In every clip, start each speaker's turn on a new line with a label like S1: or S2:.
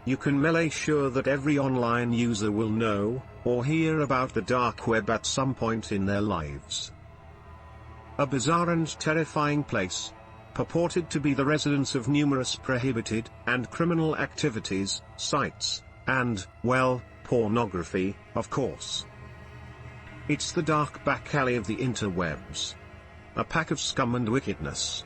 S1: you can melee sure that every online user will know, or hear about the dark web at some point in their lives. A bizarre and terrifying place, purported to be the residence of numerous prohibited and criminal activities, sites, and, well, pornography, of course. It's the dark back alley of the interwebs. A pack of scum and wickedness.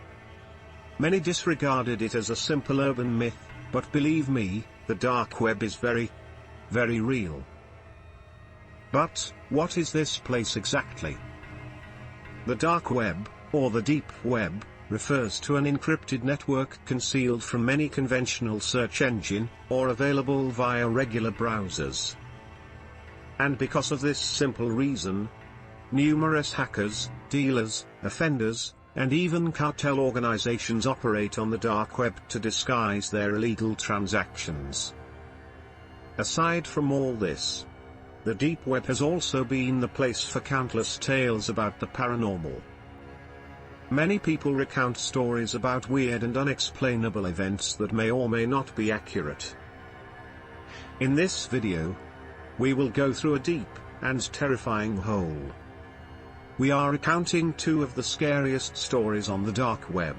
S1: Many disregarded it as a simple urban myth, but believe me, the dark web is very, very real. But, what is this place exactly? The dark web, or the deep web, refers to an encrypted network concealed from any conventional search engine, or available via regular browsers. And because of this simple reason, numerous hackers, dealers, offenders, and even cartel organizations operate on the dark web to disguise their illegal transactions. Aside from all this, the deep web has also been the place for countless tales about the paranormal. Many people recount stories about weird and unexplainable events that may or may not be accurate. In this video, we will go through a deep and terrifying hole. We are recounting 2 of the scariest stories on the dark web.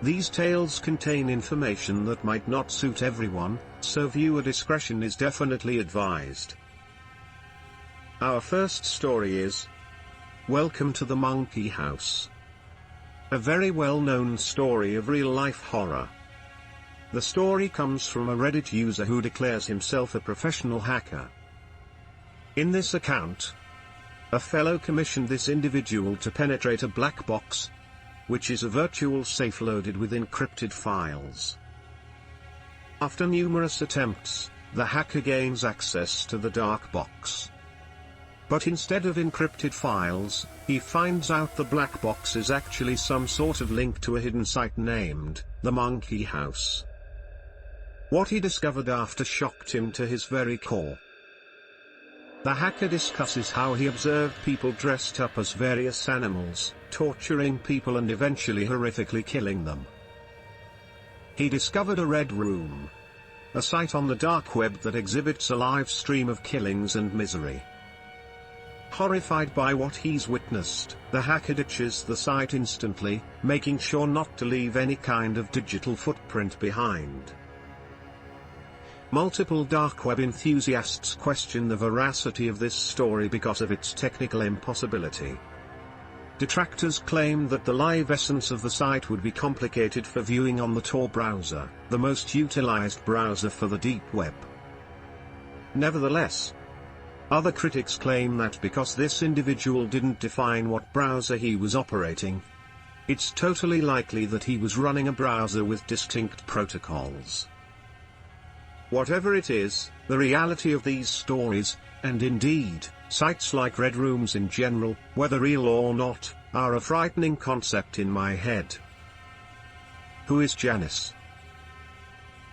S1: These tales contain information that might not suit everyone, so viewer discretion is definitely advised. Our first story is Welcome to the Monkey House. A very well-known story of real-life horror. The story comes from a Reddit user who declares himself a professional hacker. In this account, a fellow commissioned this individual to penetrate a black box, which is a virtual safe loaded with encrypted files. After numerous attempts, the hacker gains access to the dark box. But instead of encrypted files, he finds out the black box is actually some sort of link to a hidden site named the Monkey House. What he discovered after shocked him to his very core. The hacker discusses how he observed people dressed up as various animals, torturing people and eventually horrifically killing them. He discovered a red room, a site on the dark web that exhibits a live stream of killings and misery. Horrified by what he's witnessed, the hacker ditches the site instantly, making sure not to leave any kind of digital footprint behind. Multiple dark web enthusiasts question the veracity of this story because of its technical impossibility. Detractors claim that the live essence of the site would be complicated for viewing on the Tor browser, the most utilized browser for the deep web. Nevertheless, other critics claim that because this individual didn't define what browser he was operating, it's totally likely that he was running a browser with distinct protocols. Whatever it is, the reality of these stories, and indeed, sites like Red Rooms in general, whether real or not, are a frightening concept in my head. Who is Janice?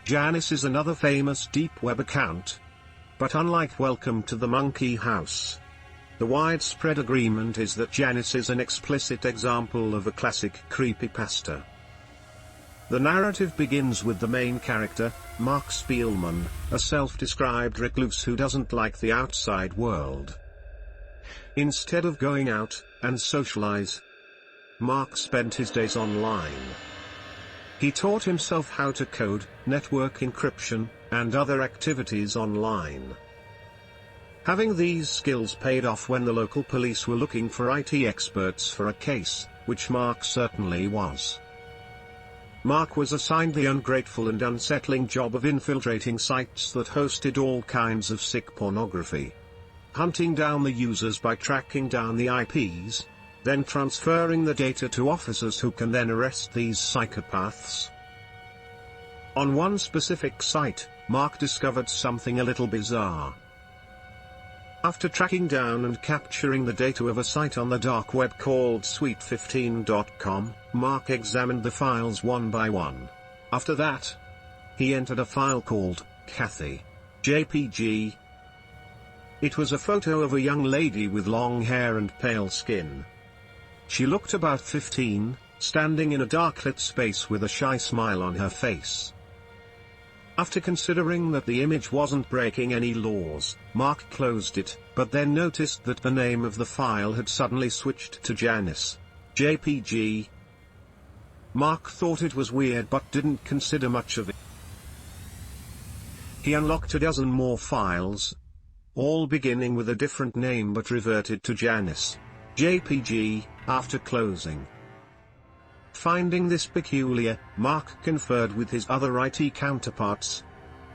S1: Janice is another famous deep web account. But unlike Welcome to the Monkey House, the widespread agreement is that Janice is an explicit example of a classic creepypasta. The narrative begins with the main character, Mark Spielman, a self-described recluse who doesn't like the outside world. Instead of going out and socialize, Mark spent his days online. He taught himself how to code, network encryption, and other activities online. Having these skills paid off when the local police were looking for IT experts for a case, which Mark certainly was. Mark was assigned the ungrateful and unsettling job of infiltrating sites that hosted all kinds of sick pornography. Hunting down the users by tracking down the IPs, then transferring the data to officers who can then arrest these psychopaths. On one specific site, Mark discovered something a little bizarre. After tracking down and capturing the data of a site on the dark web called sweet15.com, Mark examined the files one by one. After that, he entered a file called Kathy JPG. It was a photo of a young lady with long hair and pale skin. She looked about 15, standing in a dark lit space with a shy smile on her face. After considering that the image wasn't breaking any laws, Mark closed it, but then noticed that the name of the file had suddenly switched to Janice. JPG. Mark thought it was weird but didn't consider much of it. He unlocked a dozen more files, all beginning with a different name but reverted to Janice. JPG, after closing. Finding this peculiar, Mark conferred with his other IT counterparts,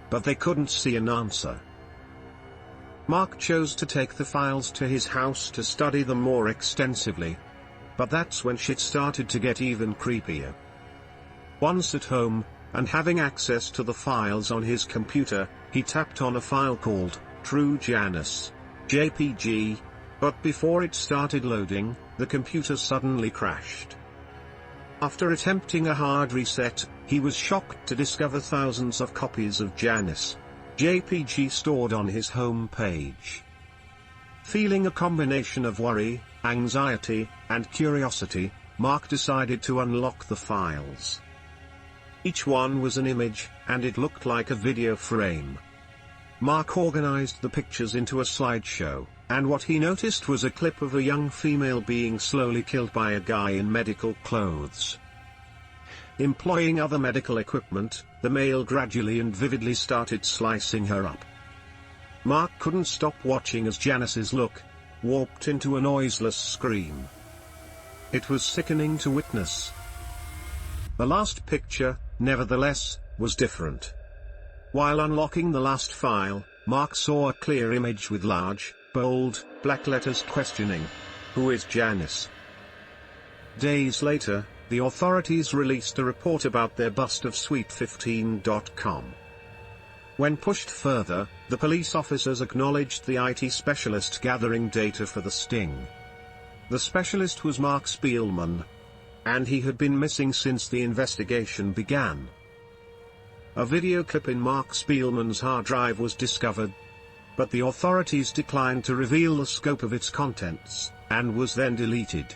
S1: but they couldn't see an answer. Mark chose to take the files to his house to study them more extensively. But that's when shit started to get even creepier. Once at home, and having access to the files on his computer, he tapped on a file called True Janice. JPG, but before it started loading, the computer suddenly crashed. After attempting a hard reset, he was shocked to discover thousands of copies of Janice. JPG stored on his home page. Feeling a combination of worry, anxiety, and curiosity, Mark decided to unlock the files. Each one was an image, and it looked like a video frame. Mark organized the pictures into a slideshow, and what he noticed was a clip of a young female being slowly killed by a guy in medical clothes. Employing other medical equipment, the male gradually and vividly started slicing her up. Mark couldn't stop watching as Janice's look warped into a noiseless scream. It was sickening to witness. The last picture, nevertheless, was different. While unlocking the last file, Mark saw a clear image with large, bold, black letters questioning, "Who is Janice?" Days later, the authorities released a report about their bust of Sweet15.com. When pushed further, the police officers acknowledged the IT specialist gathering data for the sting. The specialist was Mark Spielman, and he had been missing since the investigation began. A video clip in Mark Spielman's hard drive was discovered, but the authorities declined to reveal the scope of its contents, and was then deleted.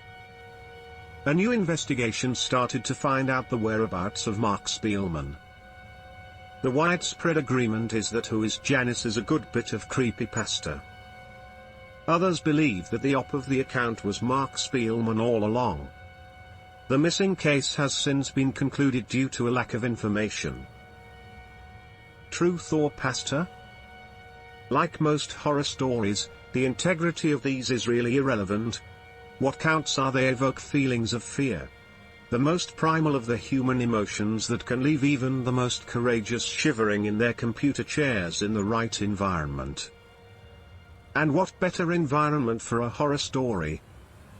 S1: A new investigation started to find out the whereabouts of Mark Spielman. The widespread agreement is that Who is Janice is a good bit of creepypasta. Others believe that the op of the account was Mark Spielman all along. The missing case has since been concluded due to a lack of information. Truth or pasta? Like most horror stories, the integrity of these is really irrelevant. What counts are they evoke feelings of fear. The most primal of the human emotions that can leave even the most courageous shivering in their computer chairs in the right environment. And what better environment for a horror story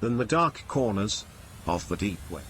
S1: than the dark corners of the deep web?